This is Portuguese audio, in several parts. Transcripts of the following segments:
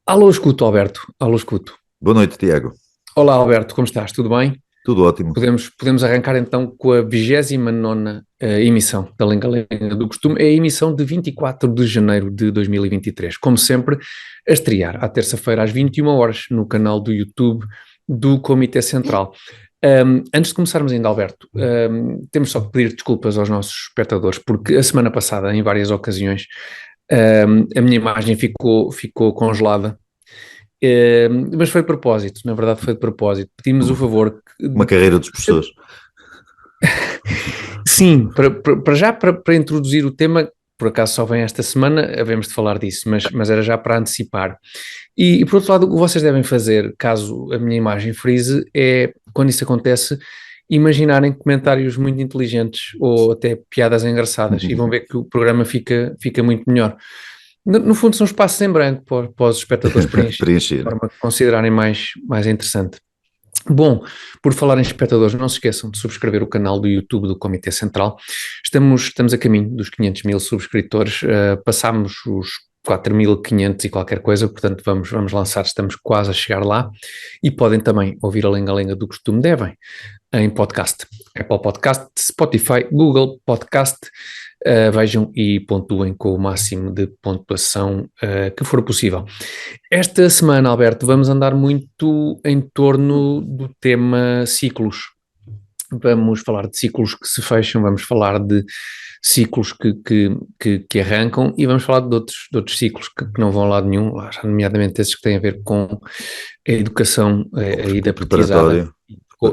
Alô, escuto, Alberto. Alô, escuto. Boa noite, Tiago. Olá, Alberto, como estás? Tudo bem? Tudo ótimo. Podemos arrancar então com a 29ª emissão da Lenga Lenga do Costume, é a emissão de 24 de janeiro de 2023. Como sempre, a estrear à terça-feira às 21 horas no canal do YouTube do Comitê Central. Antes de começarmos ainda, Alberto, temos só que pedir desculpas aos nossos espectadores, porque a semana passada, em várias ocasiões, a minha imagem ficou congelada. Mas foi de propósito, na verdade foi de propósito. Pedimos o favor Uma carreira dos professores. sim, para introduzir o tema, por acaso só vem esta semana, havemos de falar disso, mas era já para antecipar. E por outro lado, o que vocês devem fazer, caso a minha imagem freeze, é, quando isso acontece, imaginarem comentários muito inteligentes ou até piadas engraçadas e vão ver que o programa fica muito melhor. No fundo, são espaços em branco para os espectadores preencherem, de Preencher. forma a considerarem mais interessante. Bom, por falar em espectadores, não se esqueçam de subscrever o canal do YouTube do Comitê Central. Estamos a caminho dos 500 mil subscritores, passámos os 4.500 e qualquer coisa, portanto vamos lançar, estamos quase a chegar lá, e podem também ouvir a Lenga Lenga do Costume, devem, em podcast, Apple Podcast, Spotify, Google Podcast. Vejam e pontuem com o máximo de pontuação que for possível. Esta semana, Alberto, vamos andar muito em torno do tema ciclos. Vamos falar de ciclos que se fecham, vamos falar de ciclos que arrancam e vamos falar de outros ciclos que não vão a lado nenhum, nomeadamente esses que têm a ver com a educação, a ida pretizada.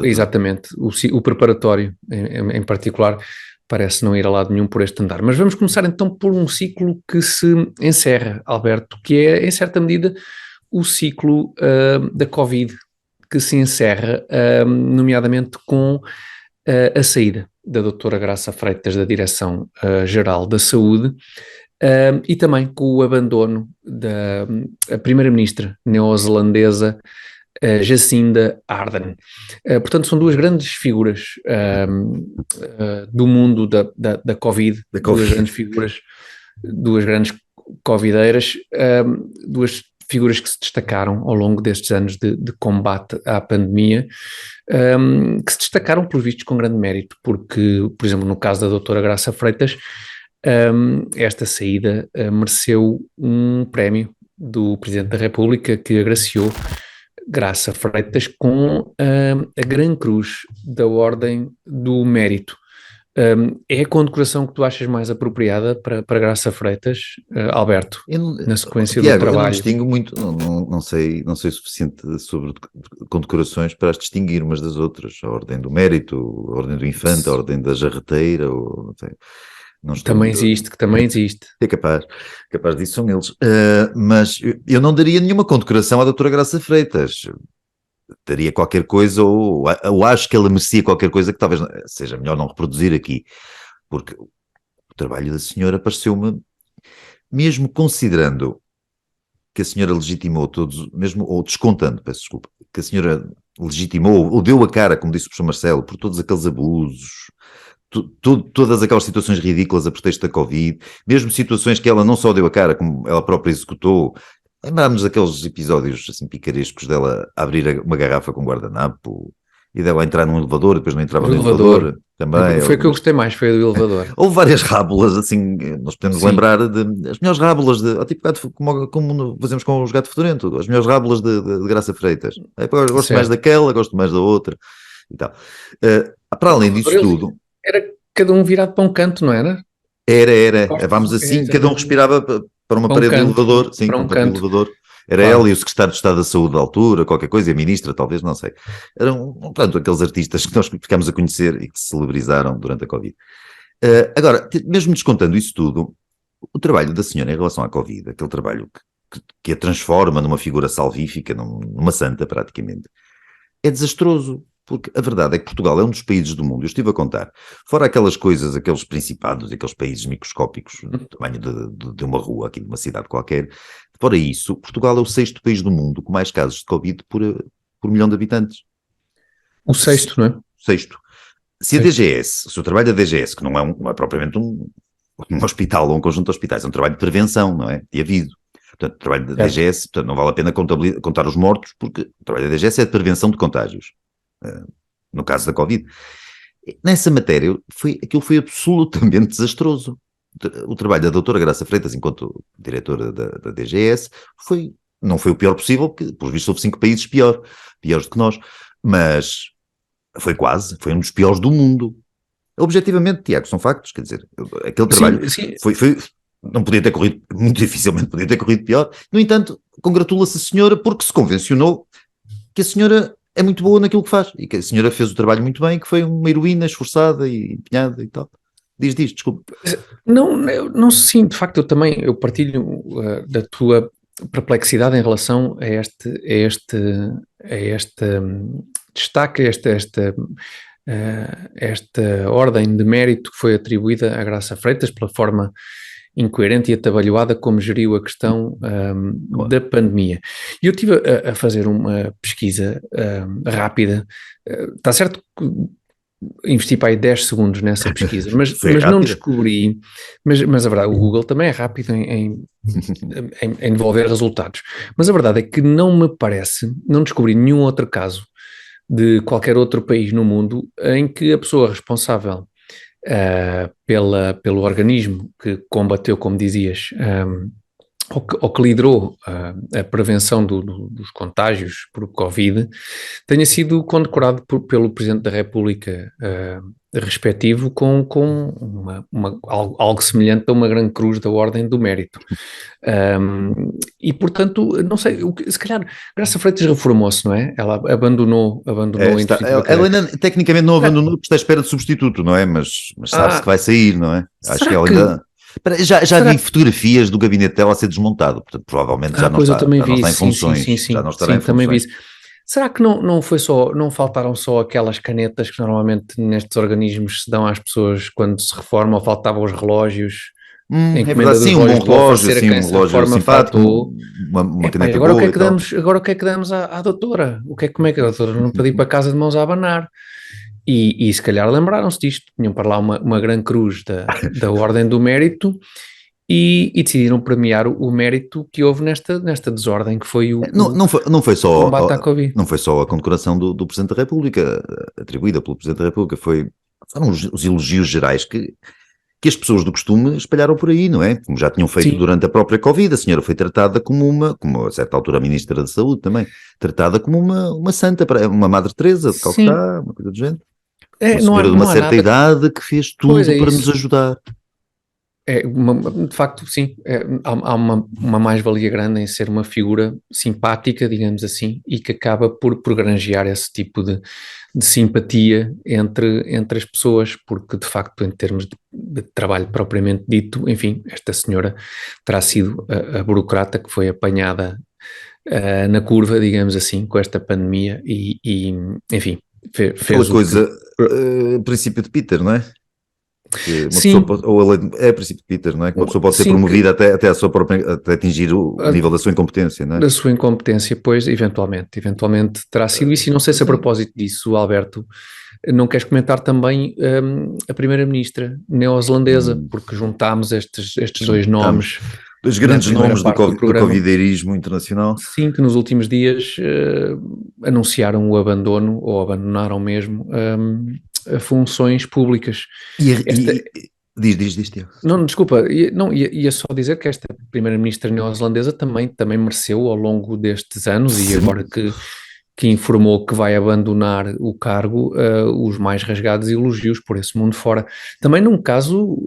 Exatamente, o preparatório em particular parece não ir a lado nenhum por este andar. Mas vamos começar então por um ciclo que se encerra, Alberto, que é, em certa medida, o ciclo da Covid, que se encerra, nomeadamente com a saída da doutora Graça Freitas da Direção-Geral da Saúde, e também com o abandono da primeira-ministra neozelandesa, Jacinda Ardern. Portanto, são duas grandes figuras do mundo da Covid, duas grandes figuras, duas grandes covideiras, duas figuras que se destacaram ao longo destes anos de combate à pandemia, que se destacaram, pelos vistos, com grande mérito, porque, por exemplo, no caso da doutora Graça Freitas, esta saída mereceu um prémio do Presidente da República, que agraciou Graça Freitas com a Gran Cruz da Ordem do Mérito. É a condecoração que tu achas mais apropriada para Graça Freitas, Alberto, na sequência Tiago, do trabalho? Eu não distingo muito, não sei o suficiente sobre condecorações para as distinguir umas das outras. A Ordem do Mérito, a Ordem do Infante, a Ordem da Jarreteira, ou, não sei. Também existe. É capaz disso são eles. Mas eu não daria nenhuma condecoração à doutora Graça Freitas. Daria qualquer coisa, ou acho que ela merecia qualquer coisa que talvez seja melhor não reproduzir aqui, porque o trabalho da senhora pareceu-me, mesmo considerando que a senhora legitimou todos, mesmo, ou descontando, peço desculpa, que a senhora legitimou, ou deu a cara, como disse o professor Marcelo, por todos aqueles abusos, todas aquelas situações ridículas a pretexto da Covid, mesmo situações que ela não só deu a cara, como ela própria executou. Lembrámos daqueles episódios assim picarescos dela abrir uma garrafa com guardanapo e dela entrar num elevador e depois não entrava no elevador também. Foi o que eu gostei mais, foi do elevador. Houve várias rábulas, assim, nós podemos lembrar as melhores rábulas, tipo como fazemos com os Gato Fedorento, as melhores rábulas de Graça Freitas. Eu gosto mais daquela, gosto mais da outra e tal. Para além disso tudo... Era cada um virado para um canto, não era? Era. Vamos assim, cada um respirava para uma parede do elevador. Sim, para um canto. Elevador. Era ela e o secretário de Estado da Saúde da altura, qualquer coisa, e a ministra, talvez, não sei. Eram, portanto, aqueles artistas que nós ficámos a conhecer e que se celebrizaram durante a Covid. Agora, mesmo descontando isso tudo, o trabalho da senhora em relação à Covid, aquele trabalho que a transforma numa figura salvífica, numa santa, praticamente, é desastroso. Porque a verdade é que Portugal é um dos países do mundo, eu estive a contar, fora aquelas coisas, aqueles principados, aqueles países microscópicos, do tamanho de uma rua aqui de uma cidade qualquer, fora isso, Portugal é o sexto país do mundo com mais casos de Covid por milhão de habitantes. O sexto, não é? Sexto. Se a DGS, se o trabalho da DGS, que não é propriamente um hospital ou um conjunto de hospitais, é um trabalho de prevenção, não é? De aviso. Portanto, o trabalho da DGS, portanto, não vale a pena contar os mortos, porque o trabalho da DGS é de prevenção de contágios, no caso da Covid. Nessa matéria, aquilo foi absolutamente desastroso. O trabalho da doutora Graça Freitas, enquanto diretora da DGS, não foi o pior possível, porque, por visto, houve 5 países piores do que nós, mas foi um dos piores do mundo. Objetivamente, Tiago, são factos, quer dizer, aquele trabalho sim. Não podia ter corrido, muito dificilmente podia ter corrido pior. No entanto, congratula-se a senhora porque se convencionou que a senhora é muito boa naquilo que faz e que a senhora fez o trabalho muito bem, que foi uma heroína esforçada e empenhada e tal. Diz, desculpa. Não, sim, de facto eu partilho da tua perplexidade em relação a este destaque, esta ordem de mérito que foi atribuída à Graça Freitas pela forma incoerente e atabalhoada como geriu a questão da pandemia. E eu estive a fazer uma pesquisa rápida. Está certo que investi para aí 10 segundos nessa pesquisa, mas não descobri, mas a verdade, o Google também é rápido em devolver resultados, mas a verdade é que não descobri nenhum outro caso de qualquer outro país no mundo em que a pessoa responsável pelo organismo que combateu, como dizias, ou que liderou a prevenção dos contágios por Covid, tenha sido condecorado pelo Presidente da República respectivo com algo semelhante a uma grande cruz da Ordem do Mérito. E, portanto, não sei, se calhar Graça Freitas reformou-se, não é? Ela abandonou ela ainda tecnicamente não abandonou porque está à espera de substituto, não é? Mas sabe-se que vai sair, não é? Acho que ela ainda... Já vi fotografias do gabinete dela a ser desmontado, portanto provavelmente já não está em funções, já não estará em funções. Também vi isso. Será que não faltaram só aquelas canetas que normalmente nestes organismos se dão às pessoas quando se reforma, ou faltavam os relógios? É verdade, sim, um bom relógio, sim, um relógio simpático, uma caneta agora boa. Agora o que é que damos à doutora? Como é que a doutora não pode ir para casa de mãos a abanar? E se calhar lembraram-se disto, tinham para lá uma grande cruz da Ordem do Mérito e decidiram premiar o mérito que houve nesta desordem que foi não foi só o combate à Covid. Não foi só a condecoração do Presidente da República, atribuída pelo Presidente da República, foram os elogios gerais que as pessoas do costume espalharam por aí, não é? Como já tinham feito durante a própria Covid, a senhora foi tratada como a certa altura a Ministra da Saúde também, tratada como uma santa, uma Madre Teresa de Calcutá, uma coisa do género. Uma senhora de uma certa idade que fez tudo para nos ajudar. De facto, sim, há uma mais-valia grande em ser uma figura simpática, digamos assim, e que acaba por granjear esse tipo de simpatia entre as pessoas, porque de facto, em termos de trabalho propriamente dito, enfim, esta senhora terá sido a burocrata que foi apanhada na curva, digamos assim, com esta pandemia e enfim, fez aquela coisa, princípio de Peter, não é? Que uma sim. pessoa é princípio de Peter, não é? Que uma pessoa pode ser promovida até a sua própria, até atingir o nível da sua incompetência, não é? Da sua incompetência, pois, eventualmente terá sido isso, e não sei se a propósito disso, Alberto, não queres comentar também a primeira-ministra neozelandesa, porque juntámos estes dois nomes. Os grandes nomes do covideirismo internacional. Sim, que nos últimos dias anunciaram o abandono, ou abandonaram mesmo, funções públicas. Diz, Tiago. Não, desculpa, ia só dizer que esta primeira-ministra neozelandesa também mereceu ao longo destes anos, sim, e agora que informou que vai abandonar o cargo, os mais rasgados elogios por esse mundo fora. Também num caso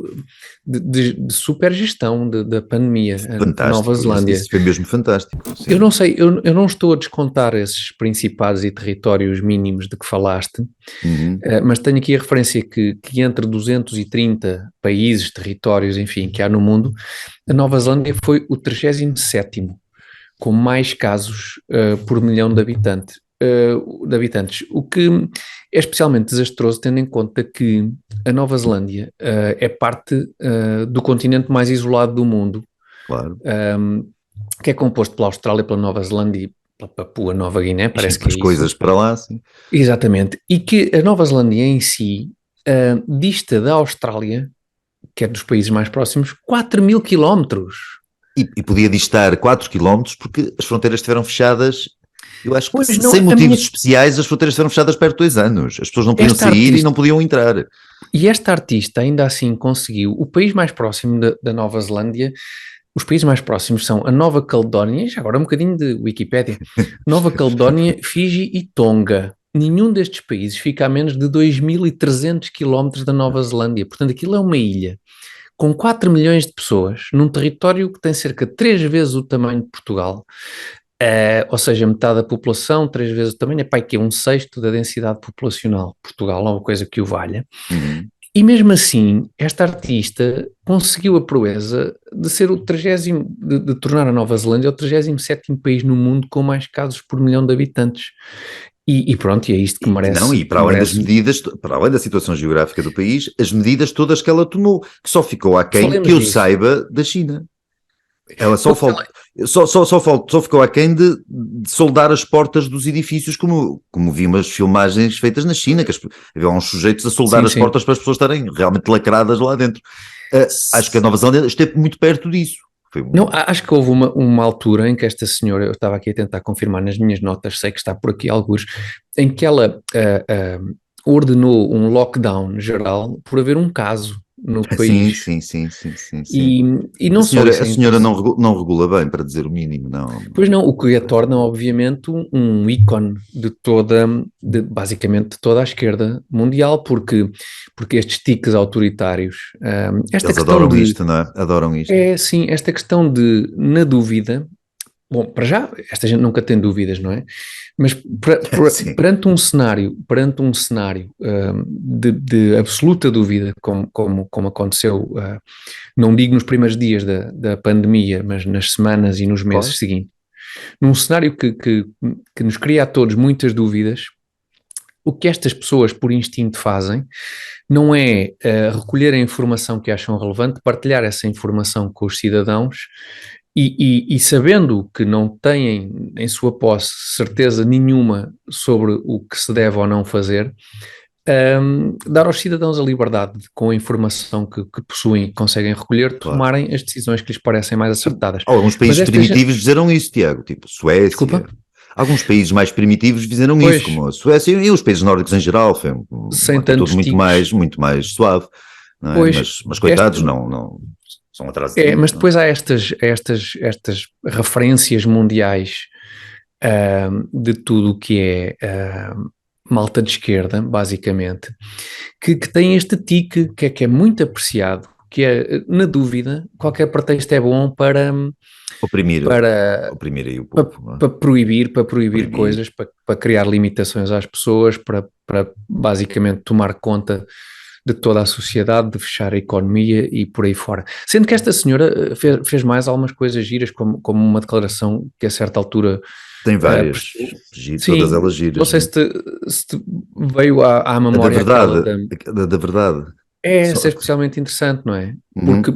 de super gestão da pandemia na Nova Zelândia. Isso foi mesmo fantástico. Sim. Eu não sei, eu não estou a descontar esses principados e territórios mínimos de que falaste, mas tenho aqui a referência que entre 230 países, territórios, enfim, que há no mundo, a Nova Zelândia foi o 37º. Com mais casos por milhão de habitantes, o que é especialmente desastroso tendo em conta que a Nova Zelândia é parte do continente mais isolado do mundo, claro. Que é composto pela Austrália, pela Nova Zelândia e pela Papua Nova Guiné, parece que é isso. As coisas para lá, sim. Exatamente, e que a Nova Zelândia em si dista da Austrália, que é dos países mais próximos, 4.000 quilómetros. E podia distar 4 quilómetros porque as fronteiras estiveram fechadas. Eu acho que Pois não, sem motivos especiais as fronteiras estiveram fechadas perto de 2 anos. As pessoas não podiam sair e não podiam entrar. E esta artista ainda assim conseguiu, o país mais próximo da Nova Zelândia, os países mais próximos são a Nova Caledónia, já agora um bocadinho de Wikipédia, Nova Caledónia, Fiji e Tonga. Nenhum destes países fica a menos de 2.300 quilómetros da Nova Zelândia, portanto aquilo é uma ilha com 4 milhões de pessoas, num território que tem cerca de 3 vezes o tamanho de Portugal, ou seja, metade da população, 3 vezes o tamanho, que é um sexto da densidade populacional de Portugal, não é uma coisa que o valha. E mesmo assim, esta artista conseguiu a proeza de ser o 30º, de tornar a Nova Zelândia o 37º país no mundo com mais casos por milhão de habitantes. E pronto, e é isto que merece. Não, e para além das medidas, para além da situação geográfica do país, as medidas todas que ela tomou, que só ficou aquém, que eu saiba, da China. Ela só ficou aquém de soldar as portas dos edifícios, como vi umas filmagens feitas na China, que havia uns sujeitos a soldar as portas para as pessoas estarem realmente lacradas lá dentro. Acho que a Nova Zelândia esteve muito perto disso. Não, acho que houve uma altura em que esta senhora, eu estava aqui a tentar confirmar nas minhas notas, sei que está por aqui alguns, em que ela ordenou um lockdown geral por haver um caso no país. Sim. E não só a senhora não regula bem, para dizer o mínimo, não. Pois não, o que a torna, obviamente, um ícone basicamente de toda a esquerda mundial, porque estes tiques autoritários, esta Eles questão adoram isto, não é? Adoram isto. Sim, esta questão de, na dúvida, bom, para já, esta gente nunca tem dúvidas, não é? Mas perante um cenário de absoluta dúvida, como aconteceu, não digo nos primeiros dias da pandemia, mas nas semanas e nos meses seguintes, num cenário que nos cria a todos muitas dúvidas, o que estas pessoas por instinto fazem não é recolher a informação que acham relevante, partilhar essa informação com os cidadãos e sabendo que não têm em sua posse certeza nenhuma sobre o que se deve ou não fazer, dar aos cidadãos a liberdade de, com a informação que possuem e conseguem recolher, tomarem as decisões que lhes parecem mais acertadas. Alguns países primitivos fizeram isso, Tiago, tipo Suécia. Desculpa? Alguns países mais primitivos fizeram isso, como a Suécia e os países nórdicos em geral, foi tudo muito mais suave, não é? Mas coitados, não são atrasados. Mas depois há estas referências mundiais de tudo o que é malta de esquerda, basicamente, que tem este tique que é muito apreciado, que é, na dúvida, qualquer pretexto é bom para oprimir aí o povo, para proibir coisas, para criar limitações às pessoas, para basicamente tomar conta de toda a sociedade, de fechar a economia e por aí fora. Sendo que esta senhora fez mais algumas coisas giras, como uma declaração que a certa altura... Tem várias, todas elas giras. Não sei se te veio à memória da verdade. Essa é especialmente interessante, não é?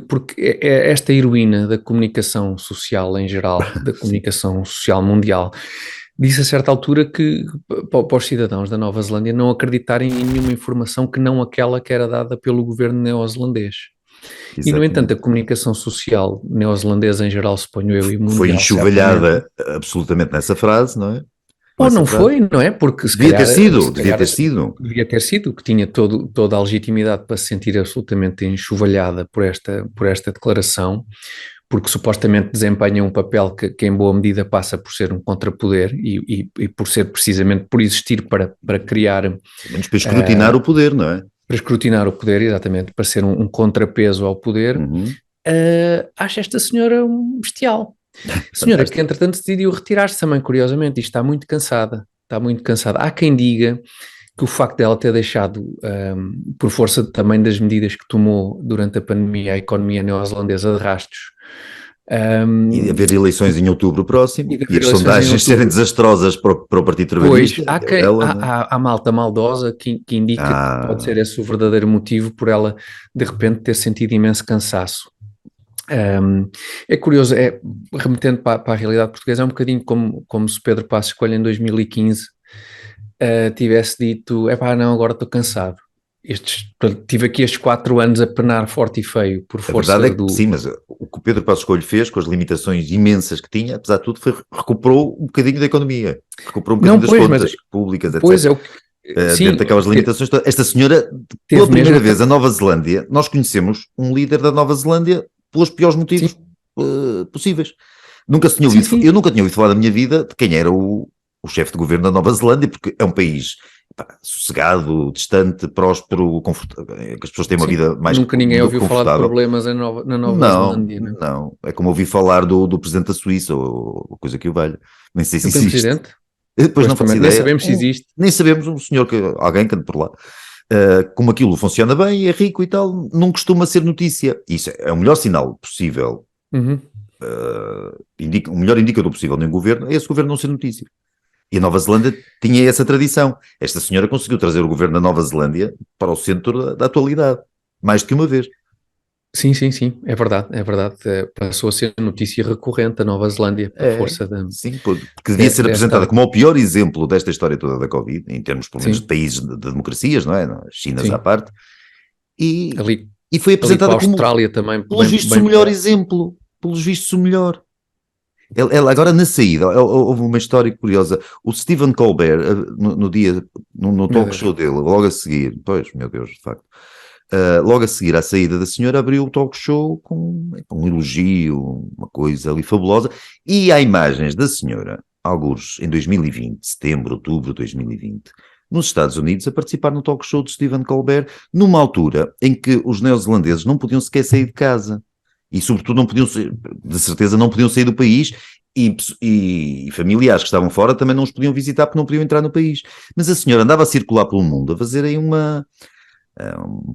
Porque é esta heroína da comunicação social em geral, da comunicação social mundial, disse a certa altura que para os cidadãos da Nova Zelândia não acreditarem em nenhuma informação que não aquela que era dada pelo governo neozelandês. Exatamente. E, no entanto, a comunicação social neozelandesa em geral, suponho eu, e mundial... Foi enxovalhada absolutamente nessa frase, não é? Ou não foi, não é? Porque devia ter sido, que tinha toda a legitimidade para se sentir absolutamente enxovalhada por esta declaração, porque supostamente desempenha um papel que em boa medida passa por ser um contrapoder e por ser precisamente por existir para criar... Menos para escrutinar o poder, não é? Para escrutinar o poder, exatamente, para ser um contrapeso ao poder. Acho esta senhora bestial. Senhora que entretanto decidiu retirar-se também, curiosamente, e está muito cansada. Há quem diga que o facto dela ter deixado, por força também das medidas que tomou durante a pandemia, a economia neozelandesa de rastros. E haver eleições em outubro próximo, e as sondagens serem desastrosas para o Partido Trabalhista. Pois, há malta maldosa que indica que pode ser esse o verdadeiro motivo por ela, de repente, ter sentido imenso cansaço. É curioso, remetendo para a realidade portuguesa, é um bocadinho como se Pedro Passos Coelho em 2015 tivesse dito, não, agora estou cansado. portanto, tive aqui estes 4 anos a penar forte e feio por A força verdade é que do... sim, mas o que o Pedro Passos Coelho fez, com as limitações imensas que tinha, apesar de tudo, recuperou um bocadinho da economia, recuperou um bocadinho das contas públicas, Pois etc. é o que... Sim, Dentro daquelas limitações. Esta senhora, pela teve primeira mesmo... vez, a Nova Zelândia, nós conhecemos um líder da Nova Zelândia pelos piores motivos possíveis. Nunca se tinha ouvido, eu nunca tinha ouvido falar da minha vida de quem era o chefe de governo da Nova Zelândia, porque é um país sossegado, distante, próspero, confortável, que as pessoas têm uma vida mais nunca ninguém ouviu falar de problemas na Nova Zelândia. Não, é como ouvir falar do presidente da Suíça ou coisa que o valha. Nem sei se Não tem existe. presidente? Depois não faço ideia. Nem sabemos se existe. Nem sabemos, um senhor, alguém que ande por lá. Como aquilo funciona bem, é rico e tal, não costuma ser notícia. Isso é o melhor sinal possível. O melhor indicador possível de um governo é esse governo não ser notícia. E a Nova Zelândia tinha essa tradição. Esta senhora conseguiu trazer o governo da Nova Zelândia para o centro da atualidade, mais do que uma vez. Sim, é verdade. Passou a ser notícia recorrente a Nova Zelândia, por força da... Sim, porque devia ser apresentada como o pior exemplo desta história toda da Covid, em termos, pelo menos, de países de democracias, não é? Chinas à parte. E foi apresentada como, Austrália também, pelos vistos, o melhor exemplo. Pelos vistos, o melhor. Ela agora, na saída, houve uma história curiosa. O Stephen Colbert, no talk show dele, logo a seguir, pois, meu Deus, de facto, logo a seguir à saída da senhora, abriu o talk show com um elogio, uma coisa ali fabulosa, e há imagens da senhora, alguns em 2020, setembro, outubro de 2020, nos Estados Unidos, a participar no talk show de Stephen Colbert, numa altura em que os neozelandeses não podiam sequer sair de casa. E, sobretudo, não podiam de certeza, não podiam sair do país, e familiares que estavam fora também não os podiam visitar porque não podiam entrar no país. Mas a senhora andava a circular pelo mundo, a fazer aí um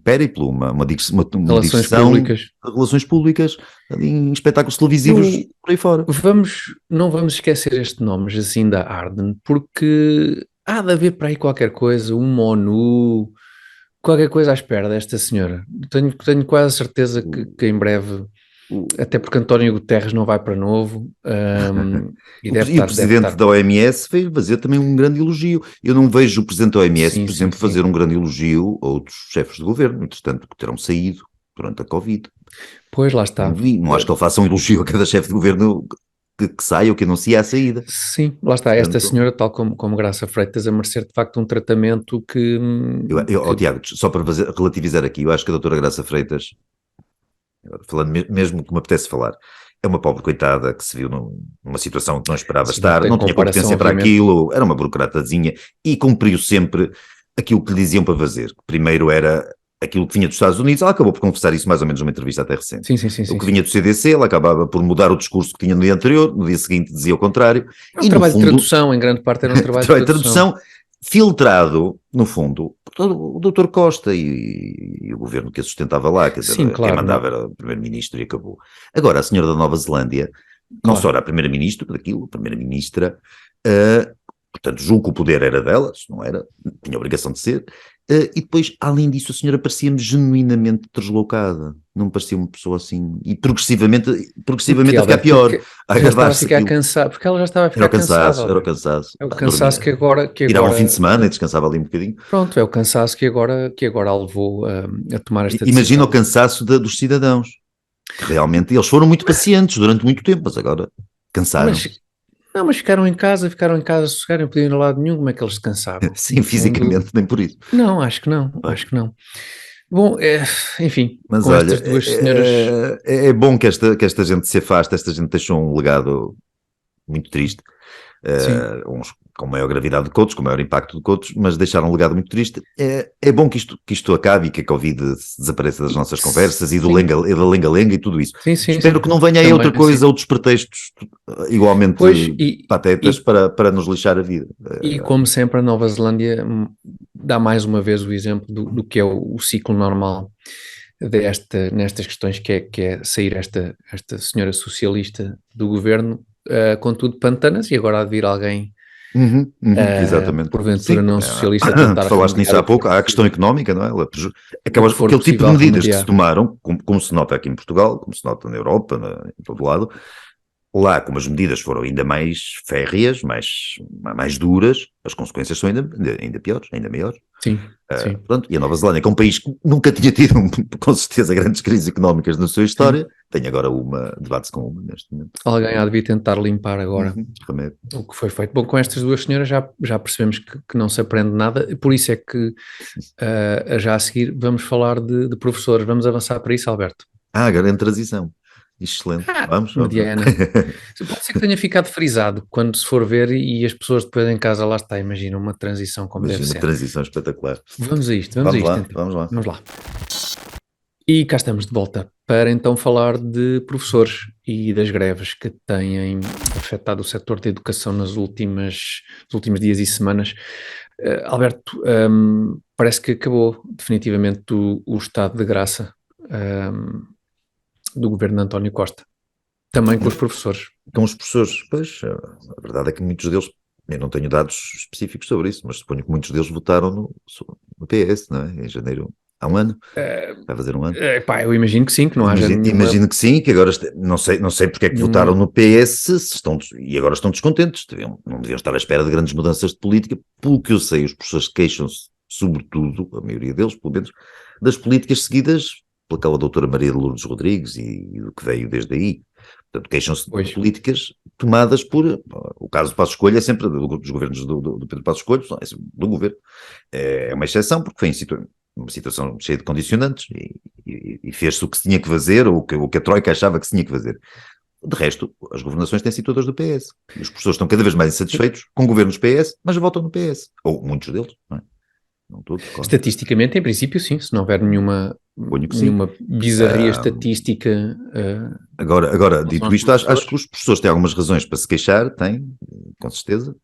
périplo, uma digressão de relações públicas, em espetáculos televisivos por aí fora. Não vamos esquecer este nome, Jacinda Ardern, porque há de haver para aí qualquer coisa, uma ONU, qualquer coisa à espera desta senhora. Tenho quase certeza que em breve... Até porque António Guterres não vai para novo. E o presidente da OMS veio fazer também um grande elogio. Eu não vejo o presidente da OMS, por exemplo, fazer um grande elogio a outros chefes de governo, entretanto, que terão saído durante a Covid. Pois, lá está. Não acho que ele faça um elogio a cada chefe de governo que saia ou que anuncia a saída. Sim, lá está. Esta senhora, tal como Graça Freitas, a merecer de facto um tratamento que... Tiago, só para relativizar aqui, eu acho que a doutora Graça Freitas, falando mesmo que me apetece falar, é uma pobre coitada que se viu numa situação que não esperava estar, não tinha competência para aquilo, era uma burocratazinha e cumpriu sempre aquilo que lhe diziam para fazer. Primeiro era aquilo que vinha dos Estados Unidos, ela acabou por confessar isso mais ou menos numa entrevista até recente. O que vinha do CDC, ela acabava por mudar o discurso que tinha no dia anterior, no dia seguinte dizia o contrário. Um trabalho de tradução, em grande parte era um trabalho de tradução. Filtrado, no fundo, o Dr. Costa e o governo que a sustentava lá, quer dizer, quem mandava era o primeiro-ministro e acabou. Agora, a senhora da Nova Zelândia, não só era a primeira-ministra daquilo, primeira-ministra, portanto, julgo que o poder era dela, se não era, tinha a obrigação de ser, e depois, além disso, a senhora parecia-me genuinamente deslocada, não me parecia uma pessoa assim, e progressivamente a ficar pior. Já estava a ficar cansada, porque ela já estava a ficar cansada. Era o cansaço. É o cansaço que agora... Tirava um fim de semana e descansava ali um bocadinho. Pronto, é o cansaço que agora a levou a tomar esta decisão. Imagina o cansaço dos cidadãos. Realmente, eles foram muito pacientes durante muito tempo, mas agora cansaram. Mas ficaram em casa, sossegaram, não podiam ir a lado nenhum, como é que eles se cansaram? Sim, fisicamente, nem por isso. Não, acho que não. Bom, enfim, mas com olha, estas duas senhoras... É bom que esta gente se afaste, esta gente deixou um legado muito triste, uns com maior gravidade do que outros, com maior impacto do que outros, mas deixaram um legado muito triste. É bom que isto acabe e que a Covid desapareça das nossas conversas e da lenga-lenga e tudo isso. Espero que não venha aí outra coisa, outros pretextos igualmente patetas para nos lixar a vida. E como sempre, a Nova Zelândia dá mais uma vez o exemplo do que é o ciclo normal nestas questões, que é sair esta senhora socialista do governo, contudo pantanas, e agora há de vir alguém exatamente. Porventura não socialista tentar... Falaste nisso há pouco, há a questão económica, não é? Aquele tipo de medidas que se tomaram, como se nota aqui em Portugal, como se nota na Europa, em todo lado, Lá, como as medidas foram ainda mais férreas, mais duras, as consequências são ainda piores, ainda maiores. Sim, sim. Pronto, e a Nova Zelândia, que é um país que nunca tinha tido, com certeza, grandes crises económicas na sua história, Sim. tem agora debate-se com uma neste momento. Alguém há de tentar limpar agora Remédio. o que foi feito. Bom, com estas duas senhoras já percebemos que não se aprende nada, por isso é que já a seguir vamos falar de professores. Vamos avançar para isso, Alberto? Grande transição. Excelente. Vamos. Mediana. Pode ser que tenha ficado frisado quando se for ver e as pessoas depois em casa, lá está, imagina uma transição como deve Imagina, uma ser. transição espetacular. Vamos a isto Vamos lá, então. vamos lá. Vamos lá. E cá estamos de volta para então falar de professores e das greves que têm afetado o setor da educação nos últimos dias e semanas. Alberto, parece que acabou definitivamente o estado de graça do governo de António Costa, também com os professores. Com os professores, pois, a verdade é que muitos deles, eu não tenho dados específicos sobre isso, mas suponho que muitos deles votaram no PS, não é? Em janeiro, há um ano, vai fazer um ano. Eu imagino que sim, que não haja nenhuma... Imagino que sim, que agora, não sei porque é que votaram no PS e agora estão descontentes, não deviam estar à espera de grandes mudanças de política. Pelo que eu sei, os professores queixam-se, sobretudo, a maioria deles, pelo menos, das políticas seguidas pelaquela doutora Maria de Lourdes Rodrigues e do que veio desde aí. Portanto, queixam-se de políticas tomadas por... O caso do Passos Coelho é sempre dos governos do Pedro Passos Coelho, é sempre do governo. É uma exceção porque foi uma situação cheia de condicionantes e fez-se o que se tinha que fazer ou o que a Troika achava que se tinha que fazer. De resto, as governações têm sido todas do PS. E os professores estão cada vez mais insatisfeitos com governos PS, mas votam no PS. Ou muitos deles, não é? Não todos, claro. Estatisticamente, em princípio, sim, se não houver nenhuma bizarria estatística. Agora, dito isto, acho que os professores têm algumas razões para se queixar, têm, com certeza,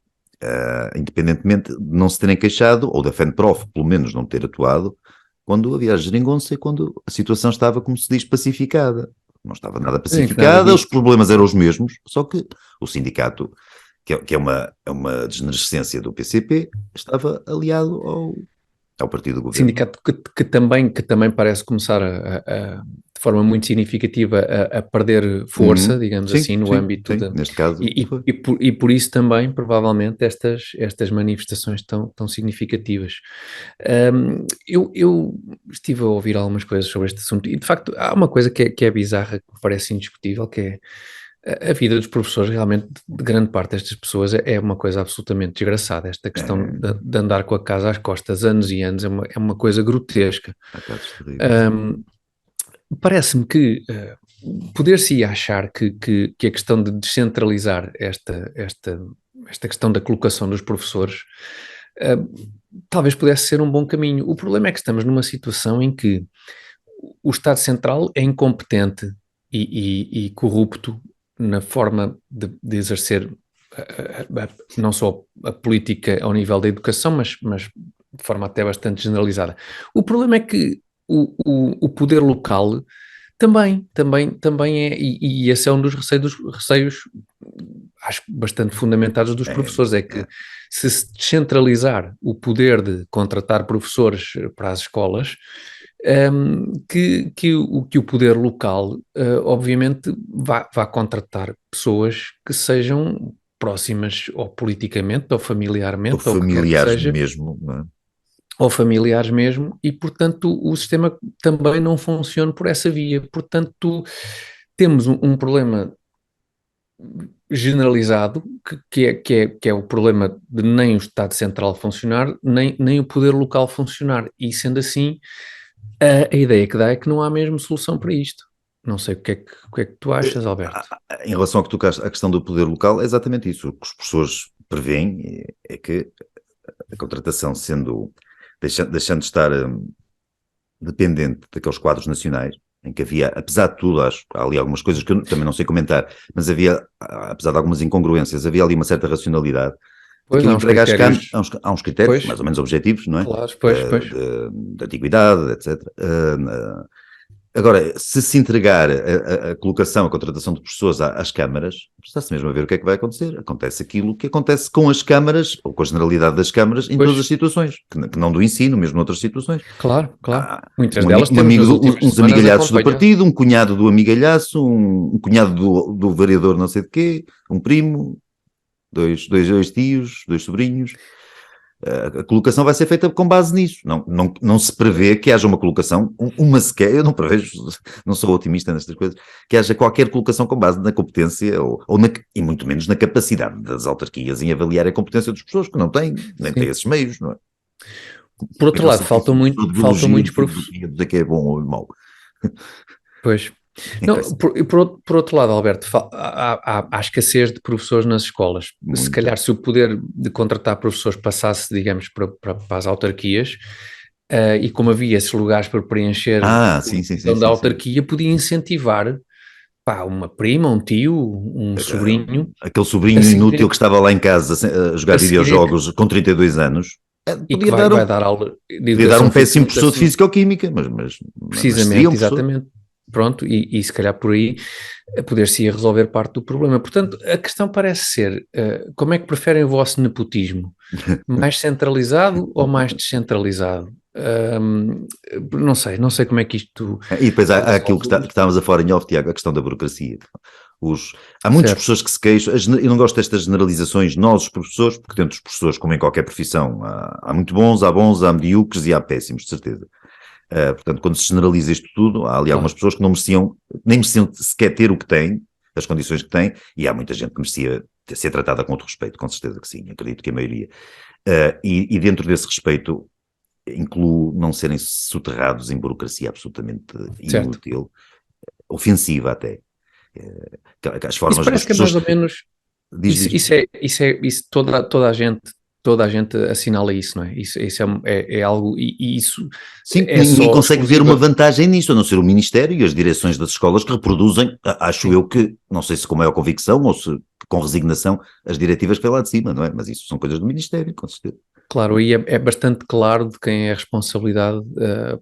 independentemente de não se terem queixado, ou da FENPROF, pelo menos, não ter atuado, quando havia a geringonça e quando a situação estava, como se diz, pacificada. Não estava nada pacificada, os problemas eram os mesmos, só que o sindicato, que é uma desnerescência do PCP, estava aliado ao partido do governo. Sindicato que também parece começar de forma muito significativa a perder força, digamos assim, no âmbito neste caso. E por isso também, provavelmente, estas manifestações tão significativas. Eu estive a ouvir algumas coisas sobre este assunto e, de facto, há uma coisa que é bizarra, que me parece indiscutível, que é a vida dos professores. Realmente, de grande parte destas pessoas é uma coisa absolutamente desgraçada. Esta questão de andar com a casa às costas anos e anos é uma coisa grotesca. Parece-me que poder-se achar que a questão de descentralizar esta questão da colocação dos professores talvez pudesse ser um bom caminho. O problema é que estamos numa situação em que o Estado Central é incompetente e corrupto na forma de exercer não só a política ao nível da educação, mas de forma até bastante generalizada. O problema é que o poder local também é, e esse é um dos receios, acho, bastante fundamentados dos professores, é que se descentralizar o poder de contratar professores para as escolas, que o poder local, obviamente, vá contratar pessoas que sejam próximas ou politicamente ou familiarmente, ou familiares mesmo, não é? Ou familiares mesmo, e portanto o sistema também não funciona por essa via. Portanto, temos um problema generalizado, que é o problema de nem o Estado Central funcionar, nem o poder local funcionar, e sendo assim, a ideia que dá é que não há mesmo solução para isto. Não sei o que é que tu achas, Alberto. Em relação ao que tocaste, a questão do poder local, é exatamente isso. O que os professores prevêem é que a contratação deixando de estar dependente daqueles quadros nacionais, em que havia, apesar de tudo, acho que há ali algumas coisas que eu também não sei comentar, mas havia, apesar de algumas incongruências, havia ali uma certa racionalidade. Pois, Há uns critérios mais ou menos objetivos, não é? Claro, pois. De antiguidade, etc. Agora, se entregar a colocação, a contratação de professores às câmaras, está-se mesmo a ver o que é que vai acontecer. Acontece aquilo que acontece com as câmaras, ou com a generalidade das câmaras, em todas as situações, que não do ensino, mesmo noutras situações. Claro. Muitas Um delas um temos amigo, nas últimas uns semanas amigalhaços do acompanhado. partido, um cunhado do amigalhaço, um cunhado do vereador não sei de quê, um primo, dois tios, dois sobrinhos. A colocação vai ser feita com base nisso. Não se prevê que haja uma colocação, uma sequer, eu não prevejo, não sou otimista nestas coisas, que haja qualquer colocação com base na competência e muito menos na capacidade das autarquias em avaliar a competência das pessoas, que não têm, nem têm esses meios, não é? Por outro lado, faltam muitos de professores. filosofia, dizer que é bom ou mau. Pois. Então, Não, por outro lado, Alberto, há escassez de professores nas escolas. Se muito. calhar, se o poder de contratar professores passasse, digamos, para as autarquias, e como havia esses lugares para preencher Sim, sim, sim, então, da sim, sim. autarquia, podia incentivar uma prima, um tio, um sobrinho Aquele a sobrinho inútil seguir, que estava lá em casa a jogar a seguir videojogos com 32 anos, e que podia vai dar aula de dar um educação física, péssimo professor de Física-Química, mas seria um precisamente, professor. exatamente. Pronto, e se calhar por aí poder-se ir resolver parte do problema. Portanto, a questão parece ser, como é que preferem o vosso nepotismo? Mais centralizado ou mais descentralizado? Não sei como é que isto E depois se há aquilo que resolve. estávamos a falar em off, Tiago, a questão da burocracia. Há muitas Certo, pessoas que se queixam, eu não gosto destas generalizações, nós os professores, porque dentro dos professores, como em qualquer profissão, há muito bons, há medíocres e há péssimos, de certeza. Portanto, quando se generaliza isto tudo, há ali algumas claro. pessoas que não mereciam, nem mereciam sequer ter o que têm, as condições que têm, e há muita gente que merecia ser tratada com outro respeito, com certeza que sim, acredito que a maioria. E dentro desse respeito, incluo não serem soterrados em burocracia absolutamente Certo. inútil, ofensiva até. As Isso formas das parece que é mais pessoas. ou menos. Diz. Isso toda a gente assinala isso, não é? Isso é algo, e isso Sim, é ninguém só consegue ver uma exclusiva. vantagem nisso, a não ser o Ministério e as direções das escolas que reproduzem, acho Sim, eu que, não sei se com maior convicção ou se com resignação, as diretivas que vem lá de cima, não é? Mas isso são coisas do Ministério, com certeza. claro, aí é bastante claro de quem é a responsabilidade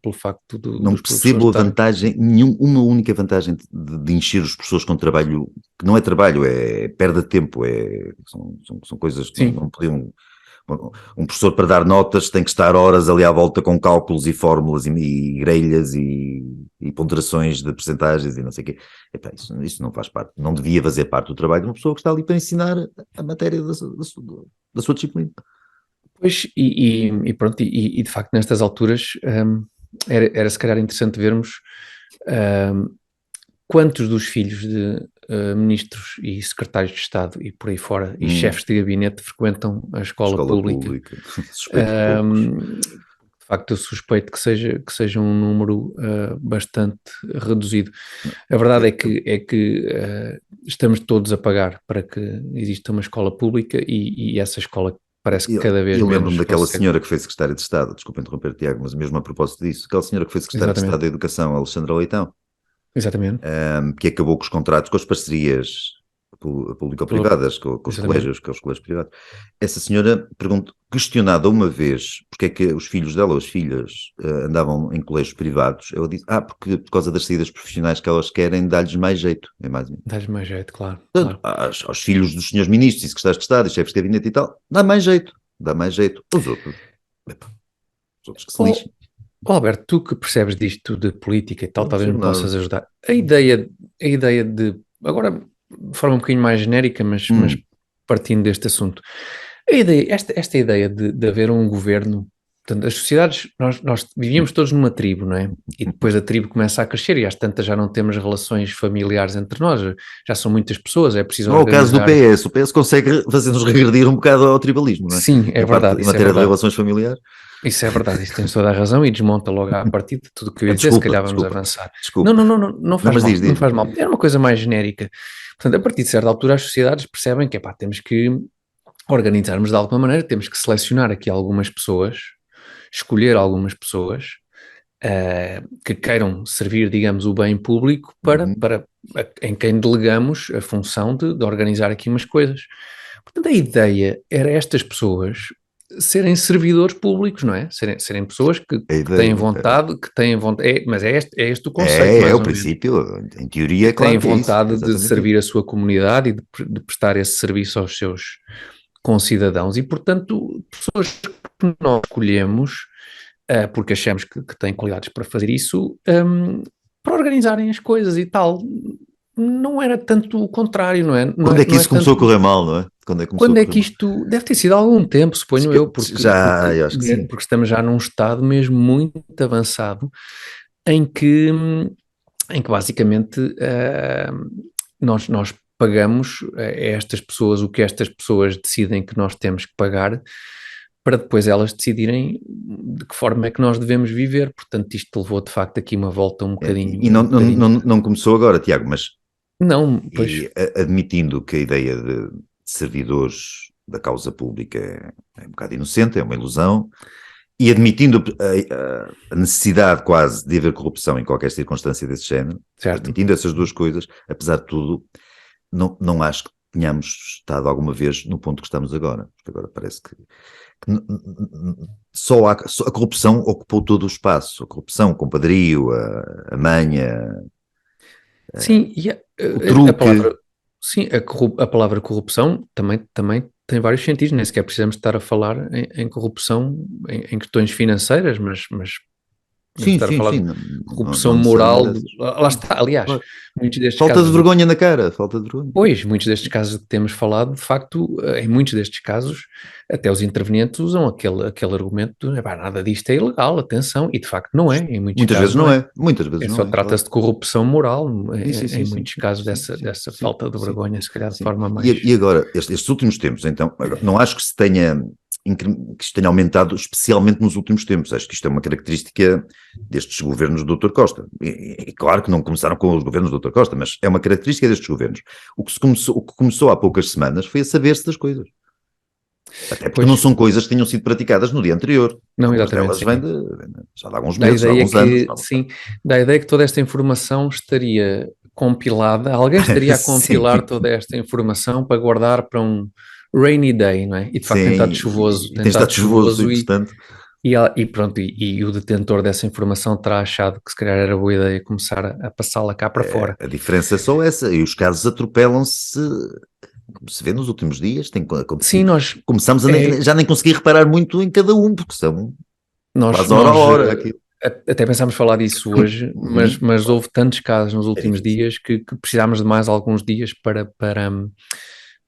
pelo facto Não dos professores percebo a estarem. vantagem, uma única vantagem de encher os professores com trabalho, que não é trabalho, é perda de tempo, são coisas que Sim, não podiam. Um professor para dar notas tem que estar horas ali à volta com cálculos e fórmulas e grelhas e ponderações de percentagens e não sei o quê. Epá, isso não faz parte, não devia fazer parte do trabalho de uma pessoa que está ali para ensinar a matéria da sua disciplina. pois, e pronto, e de facto nestas alturas era se calhar interessante vermos hum, quantos dos filhos de ministros e secretários de Estado e por aí fora, e chefes de gabinete frequentam a escola Escola pública. pública, suspeito que poucos. De facto, eu suspeito que seja um número bastante reduzido. A verdade é que estamos todos a pagar para que exista uma escola pública e essa escola parece que cada vez Eu lembro-me menos daquela consegue. senhora que foi secretária de Estado, desculpa interromper, Tiago, mas mesmo a propósito disso, aquela senhora que foi secretária de Estado Exatamente, da Educação, Alexandra Leitão, exatamente. que acabou com os contratos, com as parcerias Pelo- público-privadas, com os Exatamente. colégios, com os colégios privados. Essa senhora questionada uma vez porque é que os filhos dela, ou as filhas, andavam em colégios privados, ela disse, porque por causa das saídas profissionais que elas querem, dá-lhes mais jeito, é mais ou menos. Dá-lhe mais jeito, claro, Portanto, claro. aos filhos dos senhores ministros e secretários de Estado e chefes de gabinete e tal, dá mais jeito. Epá, os outros que se Oh, lixem, oh, Alberto, tu que percebes disto de política e tal, não talvez percebo me nada. possas ajudar. A ideia de, agora de forma um bocadinho mais genérica, mas Hum, partindo deste assunto, esta ideia de haver um governo, portanto, as sociedades, nós vivíamos todos numa tribo, não é? E depois a tribo começa a crescer e às tantas já não temos relações familiares entre nós, já são muitas pessoas, é preciso não é o caso do organizar. PS. O PS consegue fazer-nos regredir um bocado ao tribalismo, não é? Sim, é verdade, Em isso é matéria de verdade. relações familiares. Isso é verdade, isso tens toda a razão e desmonta logo à partida tudo o que eu ia dizer, se Desculpa, calhar vamos desculpa, avançar. Não, desculpa. não, não, não, não Não, faz mas mal, não diz. faz mal. É uma coisa mais genérica. Portanto, a partir de certa altura as sociedades percebem que, epá, temos que organizarmos de alguma maneira, temos que selecionar aqui algumas pessoas, escolher algumas pessoas que queiram servir, digamos, o bem público Uhum. em quem delegamos a função de organizar aqui umas coisas. Portanto, a ideia era estas pessoas serem servidores públicos, não é? Serem pessoas que têm vontade, mas é este o conceito, mais o ou menos. princípio, em teoria, é Têm claro que é isso, vontade de exatamente servir isso. a sua comunidade e de prestar esse serviço aos seus concidadãos e, portanto, pessoas que nós escolhemos, porque achamos que têm qualidades para fazer isso, para organizarem as coisas e tal. Não era tanto o contrário, não é? Quando é que Não é isso começou a tanto. correr mal, não é? Quando é que começou Quando a é correr que mal? isto deve ter sido há algum tempo, suponho eu, Eu acho que sim. porque estamos já num estado mesmo muito avançado em que basicamente nós pagamos a estas pessoas o que estas pessoas decidem que nós temos que pagar para depois elas decidirem de que forma é que nós devemos viver. Portanto, isto levou de facto aqui uma volta um bocadinho. E não começou agora, Tiago, mas Não, pois. admitindo que a ideia de servidores da causa pública é um bocado inocente, é uma ilusão, e admitindo a necessidade quase de haver corrupção em qualquer circunstância desse género, Certo. admitindo essas duas coisas, apesar de tudo, não acho que tenhamos estado alguma vez no ponto que estamos agora, porque agora parece que só a corrupção ocupou todo o espaço, a corrupção, o compadrio, a manha, Sim, e o a truque. palavra, sim, a palavra corrupção também tem vários sentidos, nem sequer precisamos estar a falar em corrupção em questões financeiras, mas podemos Sim, estar a sim, falar sim, de corrupção não necessariamente moral, dessas. lá está, aliás, Claro. muitos destes Falta de casos vergonha na cara, falta de vergonha. Pois, muitos destes casos que temos falado, de facto, em muitos destes casos, até os intervenientes usam aquele argumento de nada disto é ilegal, atenção, e de facto não é, em muitos Muitas casos vezes não não é. é, muitas vezes Só não é, claro. trata-se de corrupção moral, Sim, em sim, muitos casos sim, dessa sim, falta de sim, vergonha, se calhar de sim. forma mais... E agora, estes últimos tempos, então, não acho que isto tenha aumentado especialmente nos últimos tempos. Acho que isto é uma característica destes governos do Dr. Costa. E claro que não começaram com os governos do Dr. Costa, mas é uma característica destes governos. O que começou há poucas semanas foi a saber-se das coisas. Até porque não são coisas que tenham sido praticadas no dia anterior. Não, Algumas exatamente, delas já há alguns meses, já há alguns anos. sim, dá a ideia que toda esta informação estaria compilada, alguém estaria a Sim, compilar toda esta informação para guardar para um rainy day, não é? E de facto tem estado sim, chuvoso, e tem estado chuvoso, entretanto. e pronto, e o detentor dessa informação terá achado que se calhar era boa ideia começar a passá-la cá para fora. A diferença é só essa, e os casos atropelam-se, como se vê nos últimos dias, tem acontecido. Sim, Começamos já nem conseguir reparar muito em cada um, porque são quase hora a hora. Até pensámos falar disso hoje, mas houve tantos casos nos últimos dias que precisámos de mais alguns dias para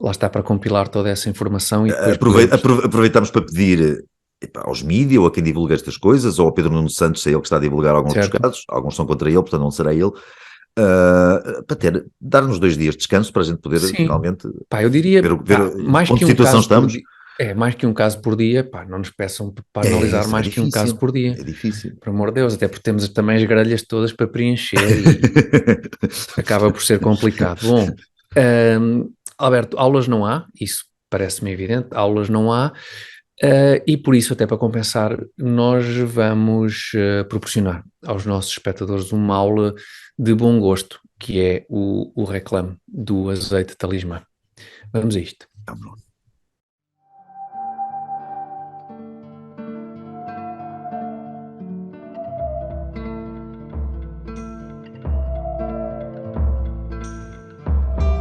lá está, para compilar toda essa informação e depois aproveitamos para pedir aos mídias ou a quem divulga estas coisas, ou ao Pedro Nuno Santos, é ele que está a divulgar alguns dos casos, alguns são contra ele, portanto não será ele, para dar-nos 2 dias de descanso para a gente poder finalmente eu diria, ver mais onde que situação estamos. Mais que um caso por dia, não nos peçam para analisar mais que um caso por dia. É difícil. Por amor de Deus, até porque temos também as grelhas todas para preencher e acaba por ser complicado. Bom, Alberto, aulas não há, isso parece-me evidente, aulas não há, e por isso, até para compensar, nós vamos proporcionar aos nossos espectadores uma aula de bom gosto, que é o reclame do azeite talismã. Vamos a isto.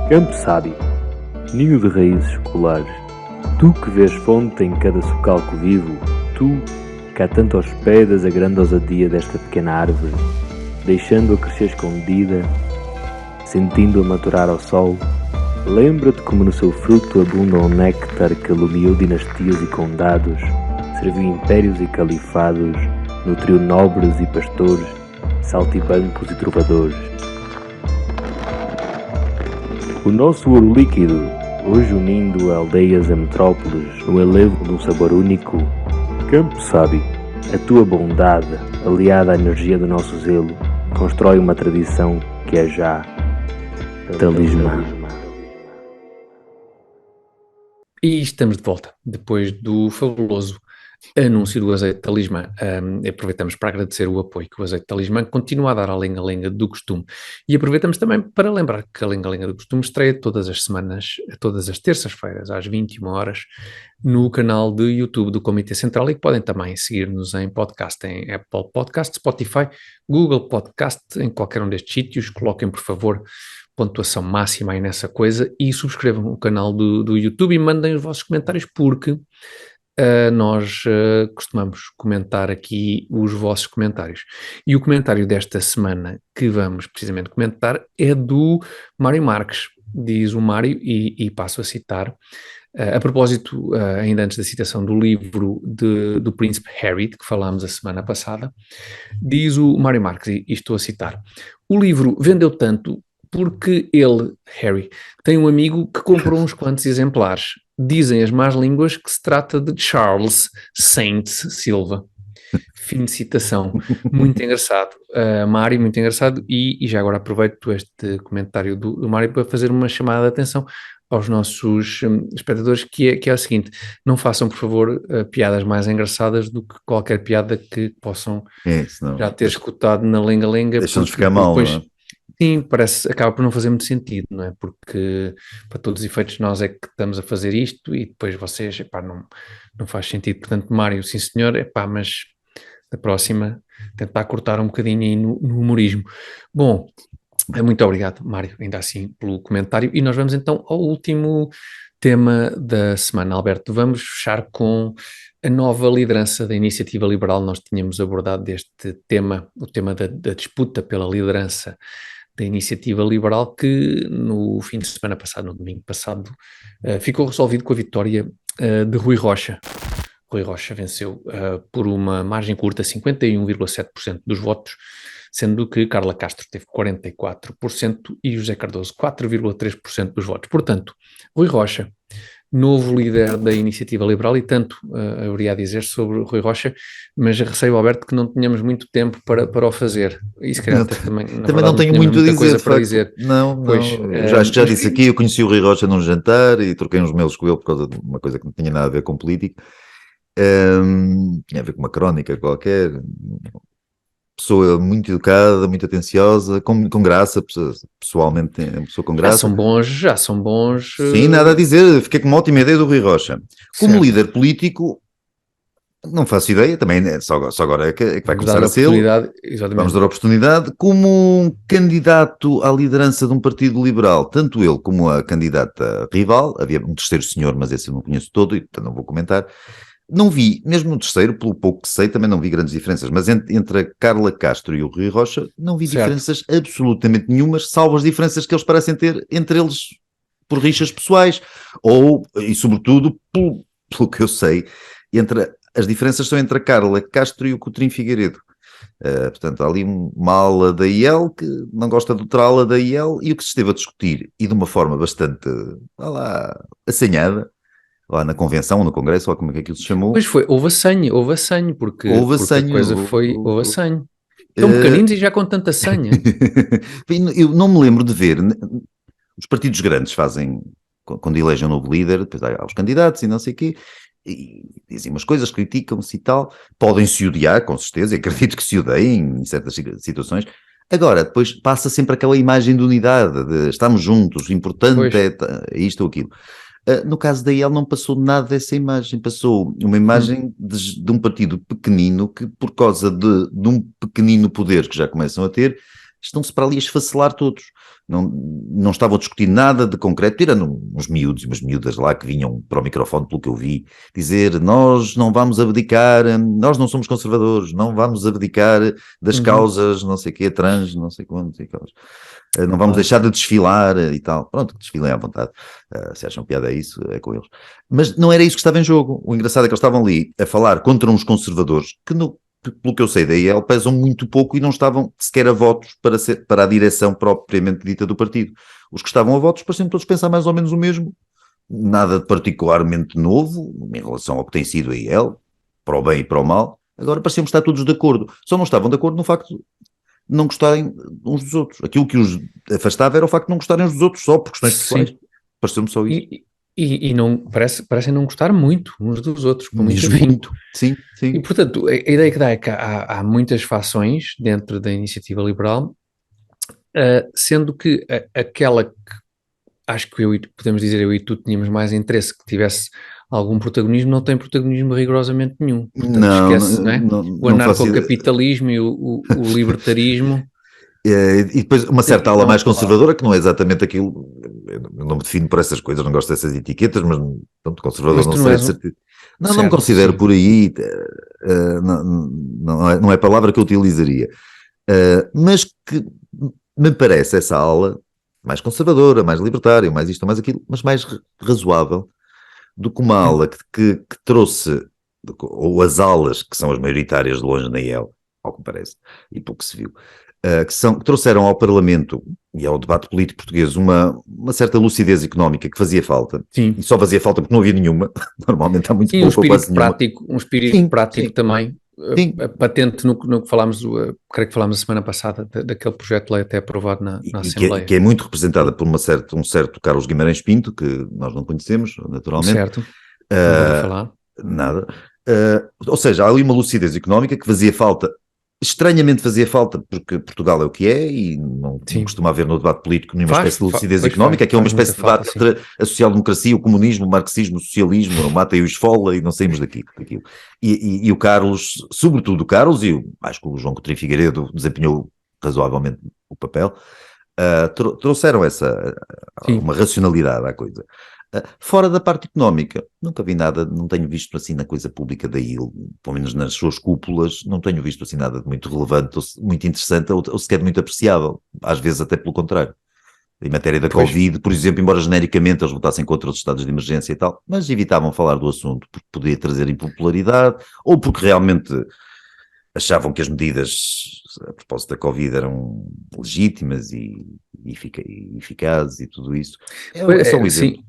Campo sábio, ninho de raízes escolares, tu que vês fonte em cada socalco vivo, tu que há tanto hospedas a grande ousadia desta pequena árvore, deixando-a crescer escondida, sentindo-a maturar ao sol, lembra-te como no seu fruto abunda um néctar que alumiou dinastias e condados, serviu impérios e califados, nutriu nobres e pastores, saltibancos e trovadores. O nosso ouro líquido, hoje unindo aldeias a metrópoles no elevo de um sabor único, campo sábio, a tua bondade, aliada à energia do nosso zelo, constrói uma tradição que é já talismã. E estamos de volta, depois do fabuloso anúncio do azeite Talismã. Aproveitamos para agradecer o apoio que o azeite Talismã continua a dar à lenga-lenga do costume. E aproveitamos também para lembrar que a lenga-lenga do costume estreia todas as semanas, todas as terças-feiras, às 21 horas, no canal de YouTube do Comitê Central, e que podem também seguir-nos em podcast, em Apple Podcast, Spotify, Google Podcast, em qualquer um destes sítios. Coloquem, por favor, pontuação máxima aí nessa coisa e subscrevam o canal do YouTube e mandem os vossos comentários, porque nós costumamos comentar aqui os vossos comentários. E o comentário desta semana que vamos precisamente comentar é do Mário Marques. Diz o Mário, e passo a citar, a propósito, ainda antes da citação do livro do Príncipe Harry, de que falámos a semana passada, diz o Mário Marques, e estou a citar: o livro vendeu tanto porque ele, Harry, tem um amigo que comprou uns quantos exemplares. Dizem as más línguas que se trata de Charles Saints Silva. Fim de citação. Muito engraçado, Mário, muito engraçado. E já agora aproveito este comentário do Mário para fazer uma chamada de atenção aos nossos espectadores, que é o seguinte: não façam, por favor, piadas mais engraçadas do que qualquer piada que possam já ter escutado na lenga-lenga. Deixa-nos ficar mal, depois, não é? sim, acaba por não fazer muito sentido, não é? Porque, para todos os efeitos, nós é que estamos a fazer isto e depois vocês, não faz sentido. Portanto, Mário, sim senhor, mas da próxima tentar cortar um bocadinho aí no humorismo. Bom, muito obrigado, Mário, ainda assim, pelo comentário. E nós vamos então ao último tema da semana, Alberto. Vamos fechar com a nova liderança da Iniciativa Liberal. Nós tínhamos abordado este tema, o tema da disputa pela liderança da Iniciativa Liberal, que no fim de semana passado, no domingo passado, ficou resolvido com a vitória de Rui Rocha. Rui Rocha venceu por uma margem curta, 51,7% dos votos, sendo que Carla Castro teve 44% e José Cardoso 4,3% dos votos. Portanto, Rui Rocha, novo líder da Iniciativa Liberal, e tanto haveria a dizer sobre Rui Rocha, mas receio, Alberto, que não tenhamos muito tempo para o fazer. E se calhar também não tenho muito a dizer, coisa para dizer. Não, acho que já disse aqui, eu conheci o Rui Rocha num jantar e troquei uns mails com ele por causa de uma coisa que não tinha nada a ver com política. Tinha a ver com uma crónica qualquer. Pessoa muito educada, muito atenciosa, com graça, pessoalmente é uma pessoa com graça. Já são bons. Sim, nada a dizer, fiquei com uma ótima ideia do Rui Rocha. Como certo. Líder político, não faço ideia, também só agora é que vai começar a ser. Vamos dar a oportunidade. Como candidato à liderança de um partido liberal, tanto ele como a candidata rival, havia um terceiro senhor, mas esse eu não conheço todo, então não vou comentar. Não vi, mesmo no terceiro, pelo pouco que sei, também não vi grandes diferenças, mas entre a Carla Castro e o Rui Rocha, não vi diferenças absolutamente nenhumas, salvo as diferenças que eles parecem ter entre eles por rixas pessoais, e sobretudo, pelo que eu sei, as diferenças são entre a Carla Castro e o Coutinho Figueiredo. Portanto, há ali uma ala da IEL que não gosta de outra ala da IEL, e o que se esteve a discutir, e de uma forma bastante, assanhada, lá na convenção, ou no congresso, ou como é que aquilo se chamou. Pois foi, houve assanho, porque a coisa foi, houve assanho. Tão pequeninos e já com tanta sanha. Eu não me lembro de ver, os partidos grandes fazem, quando elegem um novo líder, depois há os candidatos e não sei o quê, e dizem umas coisas, criticam-se e tal, podem-se odiar, com certeza, e acredito que se odeiem em certas situações. Agora, depois passa sempre aquela imagem de unidade, de estamos juntos, o importante é isto ou aquilo. No caso da IEL não passou nada dessa imagem, passou uma imagem de um partido pequenino que, por causa de um pequenino poder que já começam a ter, estão-se para ali a esfacelar todos. Não estavam a discutir nada de concreto, tirando uns miúdos e umas miúdas lá que vinham para o microfone, pelo que eu vi, dizer: nós não vamos abdicar, nós não somos conservadores, não vamos abdicar das causas, não sei o quê, trans, não sei quantos, não vamos deixar de desfilar e tal. Pronto, que desfilem à vontade. Se acham piada é isso, é com eles. Mas não era isso que estava em jogo. O engraçado é que eles estavam ali a falar contra uns conservadores que, pelo que eu sei da IEL, pesam muito pouco e não estavam sequer a votos para a direção propriamente dita do partido. Os que estavam a votos pareciam todos pensar mais ou menos o mesmo. Nada de particularmente novo em relação ao que tem sido a IEL, para o bem e para o mal. Agora pareciam estar todos de acordo. Só não estavam de acordo no facto de não gostarem uns dos outros. Aquilo que os afastava era o facto de não gostarem uns dos outros só por questões pessoais. Pareceu-me só isso. e não, parecem não gostar muito uns dos outros, com muito Mesmo afinco. muito. Sim, E, sim. portanto, a ideia que dá é que há muitas fações dentro da iniciativa liberal, sendo que aquela que acho que podemos dizer eu e tu tínhamos mais interesse que tivesse algum protagonismo, não tem protagonismo rigorosamente nenhum. Portanto, Não, esquece, não não, é? não, O não faço ideia. anarcocapitalismo e o libertarismo E depois uma certa ala não mais falam. conservadora, que não é exatamente aquilo, eu não me defino por essas coisas, não gosto dessas etiquetas, mas pronto, conservador Mas não tu não sei, és de um... certeza. Não me Certo, considero sim. por aí, não é a palavra que eu utilizaria. Mas que me parece essa ala mais conservadora, mais libertária, mais isto, mais aquilo, mas mais razoável do que uma ala que trouxe, ou as alas, que são as maioritárias de longe na IEL, ao que me parece, e pouco se viu, que trouxeram ao Parlamento e ao debate político português uma certa lucidez económica que fazia falta, Sim. e só fazia falta porque não havia nenhuma, normalmente há muito Sim, pouco ou quase nenhuma. um espírito prático Sim, também, sim. patente no que falámos, creio que falámos a semana passada, daquele projeto de lei até aprovado na Assembleia. Que é muito representada por um certo Carlos Guimarães Pinto, que nós não conhecemos, naturalmente. Certo, nunca ouvi falar. Nada. Ou seja, há ali uma lucidez económica que fazia falta, estranhamente fazia falta, porque Portugal é o que é e não costuma haver no debate político nenhuma espécie de lucidez económica, que é uma espécie de debate entre a social-democracia, o comunismo, o marxismo, o socialismo, o mata e o esfola e não saímos daquilo. E o Carlos, sobretudo o Carlos, e acho que o João Coutinho Figueiredo desempenhou razoavelmente o papel, trouxeram uma racionalidade à coisa. Fora da parte económica, nunca vi nada, não tenho visto assim na coisa pública da IL, pelo menos nas suas cúpulas, não tenho visto assim nada de muito relevante, ou muito interessante, ou sequer muito apreciável, às vezes até pelo contrário. Em matéria da Covid, por exemplo, embora genericamente eles votassem contra os estados de emergência e tal, mas evitavam falar do assunto porque poderia trazer impopularidade, ou porque realmente achavam que as medidas a propósito da Covid eram legítimas e eficazes e tudo isso. É só um exemplo. Sim.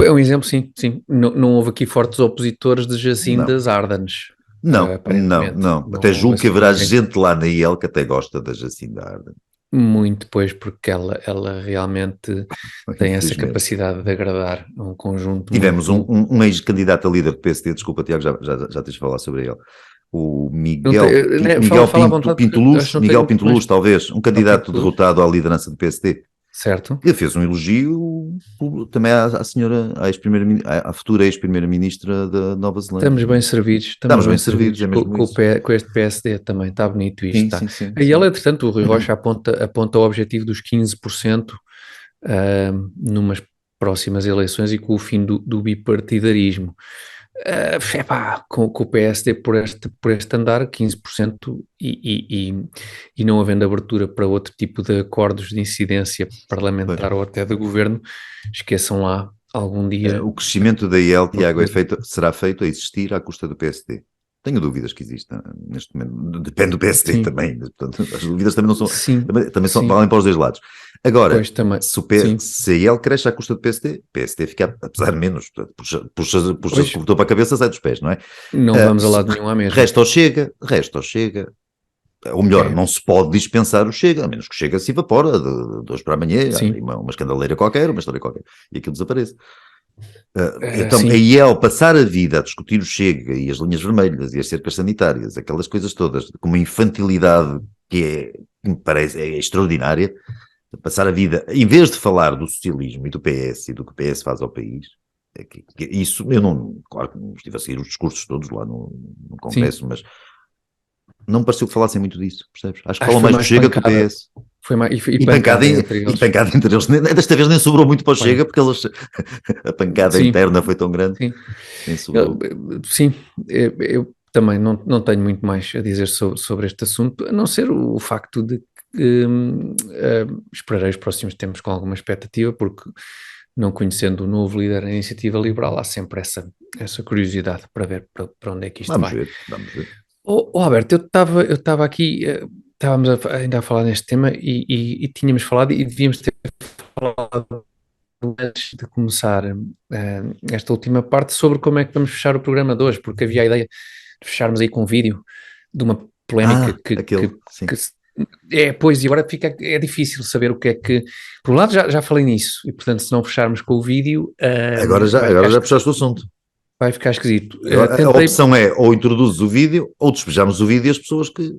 É um exemplo, sim. Não houve aqui fortes opositores de Jacindas Ardens. Não. Até julgo que haverá gente lá na IEL que até gosta da Jacinda Ardern. Muito, pois, porque ela realmente tem essa capacidade de agradar um conjunto. Tivemos um ex-candidato a líder do PSD, desculpa, Tiago, já tens de falar sobre ele. O Miguel Pinto Luz, talvez, um candidato derrotado à liderança do PSD. Certo. Ele fez um elogio também à senhora, à futura ex-primeira-ministra da Nova Zelândia. Estamos bem servidos. Estamos bem servidos, é mesmo com este PSD também, está bonito isto. Sim. E ele, entretanto, o Rui Rocha aponta o objetivo dos 15% numas próximas eleições e com o fim do bipartidarismo. Com o PSD por este andar, 15% e não havendo abertura para outro tipo de acordos de incidência parlamentar ou até de governo, esqueçam lá algum dia. O crescimento da IEL, Tiago, será feito a existir à custa do PSD. Tenho dúvidas que exista neste momento. Depende do PSD também. Portanto, as dúvidas também não são. Também valem para os dois lados. Agora, se a IEL cresce à custa do PSD, o PSD fica, apesar de menos, puxa o cobertor para a cabeça, sai dos pés, não é? Não vamos a lado nenhum à mesma. Resta ao Chega. Ou melhor, não se pode dispensar o Chega, a menos que o Chega se evapora de hoje para amanhã, uma escandaleira qualquer, uma história qualquer, e aquilo desaparece. Então, a IEL passar a vida a discutir o Chega e as linhas vermelhas e as cercas sanitárias, aquelas coisas todas, com uma infantilidade que me parece extraordinária, passar a vida, em vez de falar do socialismo e do PS e do que o PS faz ao país, isso, eu não, claro que não estive a seguir os discursos todos lá no Congresso, mas não me pareceu que falassem muito disso, percebes? Acho que falam mais do Chega do que do PS. Foi mais, e pancada entre eles. Desta vez nem sobrou muito para o Chega, porque a pancada interna foi tão grande. Eu também não tenho muito mais a dizer sobre este assunto, a não ser o facto de que esperarei os próximos tempos com alguma expectativa, porque não conhecendo o novo líder da Iniciativa Liberal, há sempre essa curiosidade para ver para onde é que isto vai. Vamos ver. Alberto, eu estava aqui, estávamos ainda a falar neste tema e tínhamos falado e devíamos ter falado antes de começar esta última parte sobre como é que vamos fechar o programa de hoje, porque havia a ideia de fecharmos aí com um vídeo de uma polémica que Pois, e agora é difícil saber o que é que... Por um lado já falei nisso, e portanto se não fecharmos com o vídeo... Agora já puxaste o assunto. Vai ficar esquisito. A opção é ou introduzes o vídeo ou despejamos o vídeo e as pessoas que...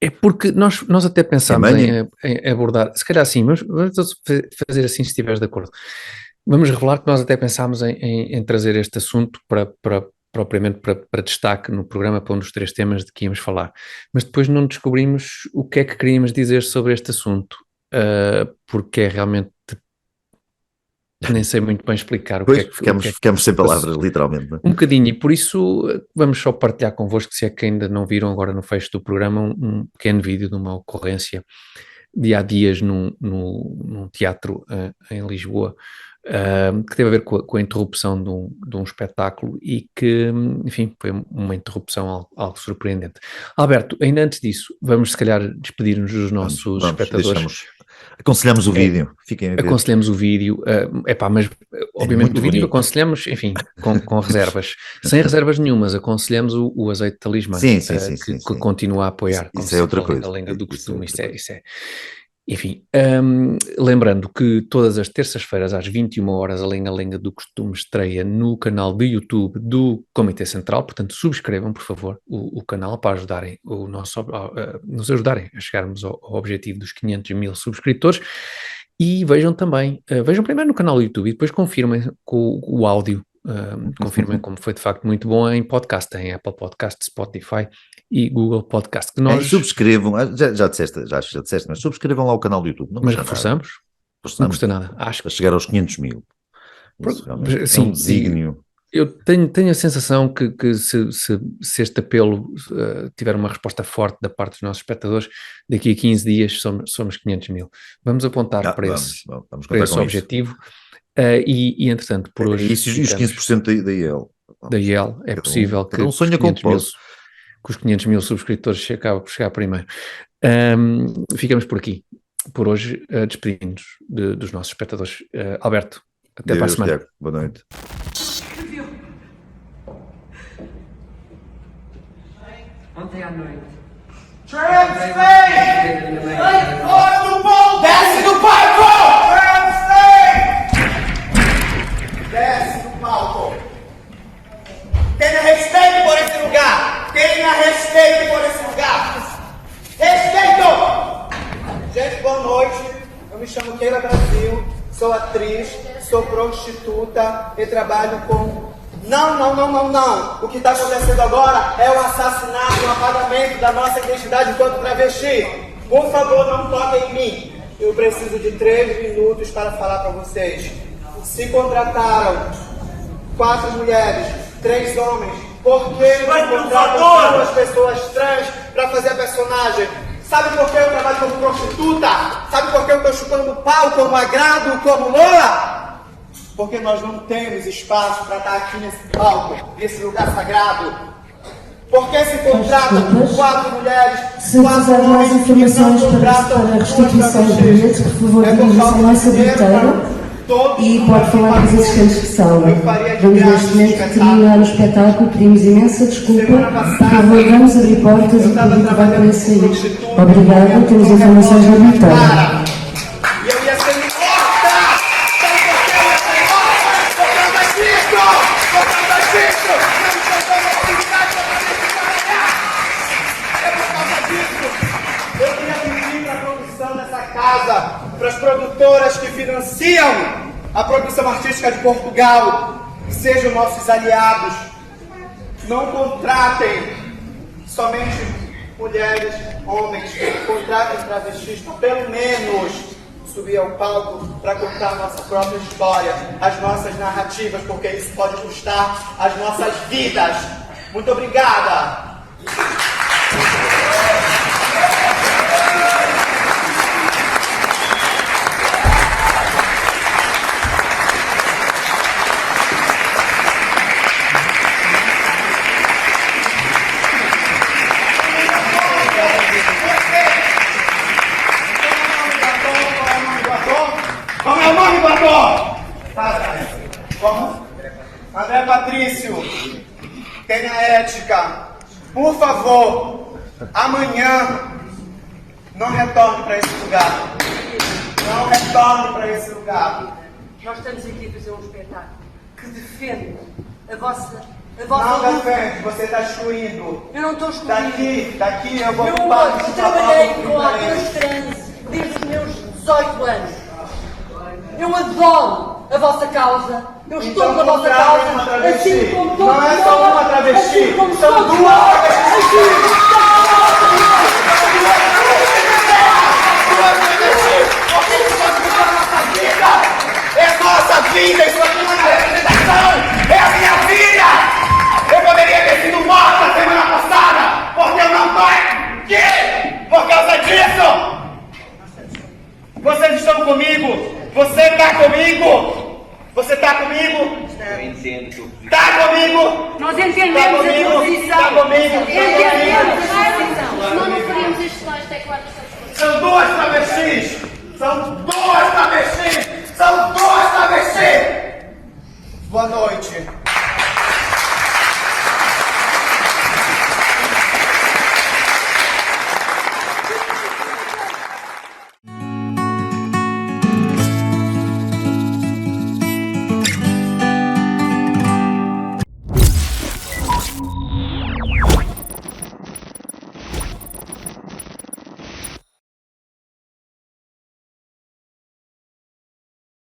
É porque nós até pensámos em abordar, se calhar assim, vamos fazer assim se estiveres de acordo. Vamos revelar que nós até pensámos em trazer este assunto propriamente para destaque no programa, para um dos 3 temas de que íamos falar. Mas depois não descobrimos o que é que queríamos dizer sobre este assunto, porque é realmente... Nem sei muito bem explicar que é que... Ficamos sem palavras, literalmente. Não é? Um bocadinho, e por isso vamos só partilhar convosco, se é que ainda não viram agora no fecho do programa, um pequeno vídeo de uma ocorrência de há dias num teatro em Lisboa, que teve a ver com a interrupção de um espetáculo e que, enfim, foi uma interrupção algo surpreendente. Alberto, ainda antes disso, vamos se calhar despedir-nos dos nossos espectadores. Aconselhamos o vídeo. Fiquem a ver. Aconselhamos o vídeo, mas obviamente o vídeo bonito. Aconselhamos, enfim, com reservas. Sem reservas nenhumas, aconselhamos o azeite talismã, que continua a apoiar. Isso é outra coisa. A lenga do costume, isso é. Enfim, lembrando que todas as terças-feiras às 21 horas a Lenga do Costume estreia no canal de YouTube do Comitê Central, portanto subscrevam por favor o canal para ajudarem nos ajudarem a chegarmos ao objetivo dos 500.000 subscritores, e vejam primeiro no canal do YouTube e depois confirmem com o áudio, confirmem como foi de facto muito bom em podcast, em Apple Podcast, Spotify e Google Podcast. Que nós... subscrevam, já disseste, mas subscrevam lá o canal do YouTube. Mas reforçamos? Não custa nada. Acho para chegar aos 500.000. Sim, é um desígnio. Eu tenho a sensação que se este apelo tiver uma resposta forte da parte dos nossos espectadores, daqui a 15 dias somos 500.000. Vamos apontar para esse objetivo. E entretanto, por hoje... Isso e os 15% da IEL. Da IEL, é possível que... Um sonho acontece. Com os 500.000 subscritores chegar primeiro. Ficamos por aqui. Por hoje, despedimos-nos dos nossos espectadores. Alberto, até para a semana. Tiago, boa noite. Ontem à noite. Transfei! Fora do palco! Desce do palco! Transfei! Desce do palco! Tenha respeito por esse lugar! Tenha respeito por esse lugar! Respeito! Gente, boa noite. Eu me chamo Keila Brasil, sou atriz, sou prostituta e trabalho com... Não. O que está acontecendo agora é o assassinato, o apagamento da nossa identidade enquanto travesti. Por favor, não toquem em mim. Eu preciso de 3 minutos para falar para vocês. Se contrataram 4 mulheres, 3 homens, por que não contratam 2 pessoas trans para fazer a personagem? Sabe por que eu trabalho como prostituta? Sabe por que eu estou chupando pau como agrado, como Lola? Porque nós não temos espaço para estar aqui nesse palco, nesse lugar sagrado. Porque se contratam 4 mulheres, 4 homens que não contratam restituição de bilhetes, por favor, dirija-se à nossa bilheteira e pode falar com os assistentes de sala. Vamos neste momento terminar o espetáculo, pedimos imensa desculpa. Por favor, vamos abrir portas e o público vai poder sair. Obrigada, temos informações na bilheteira. Para as produtoras que financiam a produção artística de Portugal, que sejam nossos aliados. Não contratem somente mulheres, homens, contratem travestis para pelo menos subir ao palco para contar a nossa própria história, as nossas narrativas, porque isso pode custar as nossas vidas. Muito obrigada! Como? André Patrício, tenha ética. Por favor, amanhã Não retorne para esse lugar. Não retorne para esse lugar. Nós estamos aqui a fazer um espetáculo que defende a vossa Não luta. defende, você está excluindo. Eu não estou excluindo. Daqui eu vou Eu ocupar esse trabalhei papel com a para eles. trans desde os meus 18 anos. Eu adoro a vossa causa. Eu estou Então, com a vossa contratem uma causa. travesti. Assim como todos Não é só nós, uma travesti, assim como são todos duas nós, travestis. É nossa vida, isso aqui não é representação, é a minha vida! Eu poderia ter sido morta semana passada, porque eu não estou aqui por causa disso! Vocês estão comigo? Você está comigo? Você está comigo? Eu entendo. Está comigo? Nós Tá entendemos a comigo? posição. Tá comigo? Entendemos a posição. Senão não faríamos estes sons até quarta-feira. São duas travestis! São duas travestis!